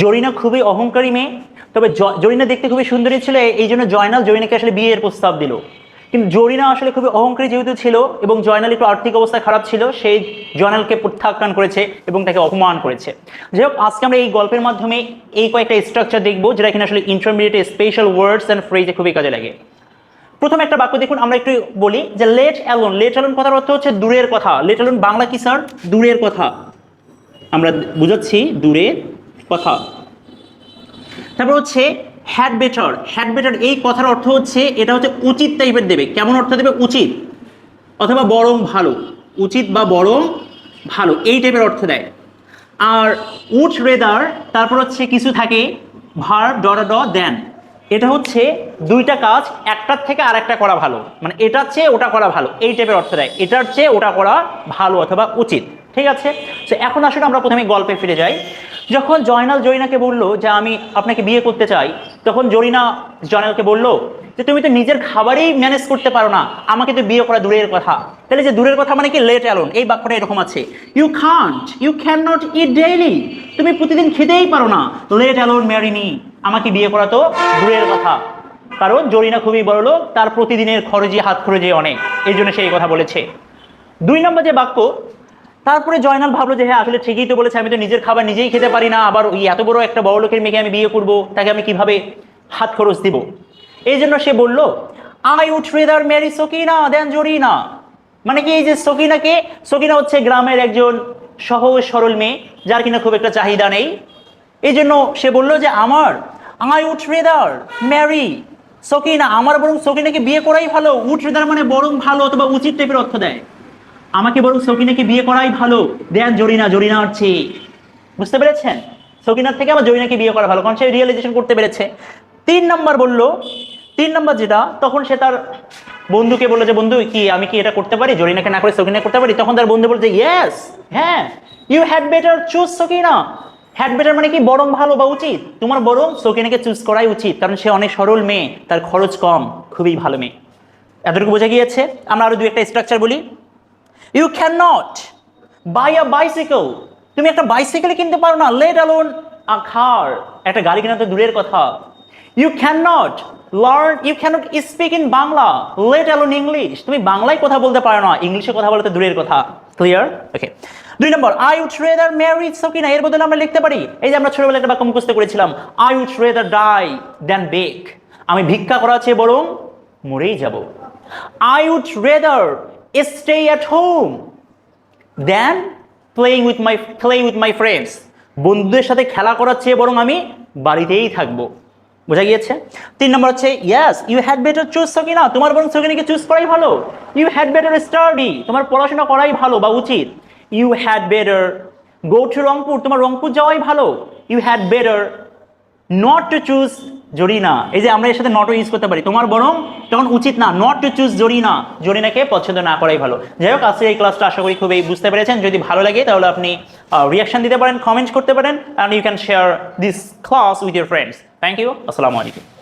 জরিনা খুবই অহংকারী মেয়ে, তবে জরিনা দেখতে খুবই সুন্দরী ছিল, এই জন্য জয়নাল জরিনাকে আসলে বিয়ের প্রস্তাব দিল। কিন্তু জরিনা আসলে খুবই অহংকারী যেহেতু ছিল এবং জয়নাল একটু আর্থিক অবস্থা খারাপ ছিল, সেই জয়নালকে প্রত্যাখ্যান করেছে এবং তাকে অপমান করেছে। যাই হোক, আজকে আমরা এই গল্পের মাধ্যমে এই কয়েকটা স্ট্রাকচার দেখবো যেটা কিনা আসলে ইন্টারমিডিয়েট স্পেশাল ওয়ার্ডস অ্যান্ড ফ্রেজে খুবই কাজে লাগে। প্রথম একটা বাক্য দেখুন, আমরা একটু বলি যে লেট অ্যালোন। লেট অ্যালোন কথার অর্থ হচ্ছে দূরের কথা। লেট অ্যালোন বাংলা কি স্যার? দূরের কথা। আমরা বুঝাচ্ছি দূরের কথা। তারপর হচ্ছে হ্যাড বেটার। হ্যাড বেটার এই কথার অর্থ হচ্ছে এটা হচ্ছে উচিত টাইপের দেবে। কেমন অর্থ দেবে? উচিত অথবা বরং ভালো। উচিত বা বরং ভালো এই টাইপের অর্থ দেয়। আর উড রেদার, তারপর হচ্ছে কিছু থাকে ভার ড দেন। এটা হচ্ছে দুইটা কাজ একটার থেকে আরেকটা করা ভালো, মানে এটার চেয়ে ওটা করা ভালো এই টাইপের অর্থ দেয়। এটার চেয়ে ওটা করা ভালো অথবা উচিত। ঠিক আছে, তো এখন আসলে আমরা প্রথমে গল্পে ফিরে যাই। যখন জয়নাল জরিনাকে বলল যে আমি আপনাকে বিয়ে করতে চাই, তখন জরিনা জয়নালকে বলল যে তুমি তো নিজের খাবারই ম্যানেজ করতে পারো না, আমাকে তো বিয়ে করা দূরের কথা। তাহলে যে দূরের কথা মানে কি? লেট অ্যালোন এই বাক্যটা এরকম আছে, you can not eat daily, তুমি প্রতিদিন খেতেই পারো না। লেট অ্যালোন ম্যারি মি, আমাকে বিয়ে করা তো দূরের কথা। কারণ জরিনা খুবই বড় লোক, তার প্রতিদিনের খরচই হাত খরচে অনেক, এই জন্য সে এই কথা বলেছে। 2 নম্বর যে বাক্য, তারপরে জয়নাল ভাবলো যে হ্যাঁ আসলে ঠিকই তো বলেছে, আমি তো নিজের খাবার নিজেই খেতে পারি না, আবার ওই এত বড় একটা বড় লোকের মেয়েকে আমি বিয়ে করব, তাকে আমি কিভাবে হাত খরচ দিব। এই জন্য সে বলল I would rather marry Sakina than Zarina. মানে কি, এই যে সকিনাকে, সকিনা হচ্ছে গ্রামের একজন সহজ সরল মেয়ে যার কিনা খুব একটা চাহিদা নেই। এই জন্য সে বলল যে I would rather marry Sakina, আমার বরং সকিনাকে বিয়ে করাই ভালো। উড রেদার মানে বরং ভালো অথবা উচিত টাইপের অর্থ দেয়। আমাকে বরং সকিনাকে বিয়ে করাই ভালো দেন জরিনা, জরিনা হচ্ছে। বুঝতে পেরেছেন? সকিনার থেকে আবার জরিনাকে বিয়ে করা ভালো, কারণ সে রিয়েলাইজেশন করতে পেরেছে। 3 নম্বর বলল, 3 নম্বর যেটা, তখন সে তার বন্ধুকে বললো যে বন্ধু কি আমি কি এটা করতে পারি, জরিনাকে না করে সকিনা করতে পারি? তখন তার বন্ধু বলল যে ইয়েস, হ্যাঁ, you had better choose Sakina. Had better মানে কি? বরং ভালো বা উচিত। তোমার বরং সকিনাকে চুজ করাই উচিত, কারণ সে অনেক সরল মেয়ে, তার খরচ কম, খুবই ভালো মেয়ে। এতটুকু বোঝা গিয়েছে? আমরা আরো 2 একটা স্ট্রাকচার বলি। You can not buy a bicycle, তুমি একটা বাইসাইকেল কিনতে পারো না। লেট অ্যালোন আ কার, একটা গাড়ি কেনা তো দূরের কথা। You can not speak in Bangla, let alone English, তুমি বাংলায় কথা বলতে পারো না, ইংলিশে কথা বলতে দূরের কথা। ক্লিয়ার? ওকে। 2 নম্বর, I would rather marry Sakina, এর বদলে আমরা লিখতে পারি, এই যে আমরা ছোটবেলায় একটা বাক্য মুখস্থ করেছিলাম, I would rather die then beg, আমি ভিক্ষা করা চেয়ে বরং মরেই যাব। I would rather stay at home than play with my friends, বন্ধুদের সাথে খেলা করার চেয়ে বরং আমি বাড়িতেই থাকবো। বোঝা গিয়েছে? 3 নম্বর হচ্ছে yes you had better choose Sakina, তোমার বরং সকিনাকে চুজ করাই ভালো। you had better study, তোমার পড়াশোনা করাই ভালো বা উচিত। you had better go to Rangpur, তোমার রংপুর যাওয়াই ভালো। you had better not to choose Zarina, এই যে আমরা এর সাথে নটও ইউজ করতে পারি, তোমার বরং তখন উচিত না নট টু চুজ জরিনা, জরিনাকে পছন্দ না করাই ভালো। যাই হোক, আজকে এই ক্লাসটা আশা করি খুবই বুঝতে পেরেছেন। যদি ভালো লাগে তাহলে আপনি রিয়াকশন দিতে পারেন, কমেন্ট করতে পারেন, and you can share this class with your friends. Thank you, আসসালামু আলাইকুম।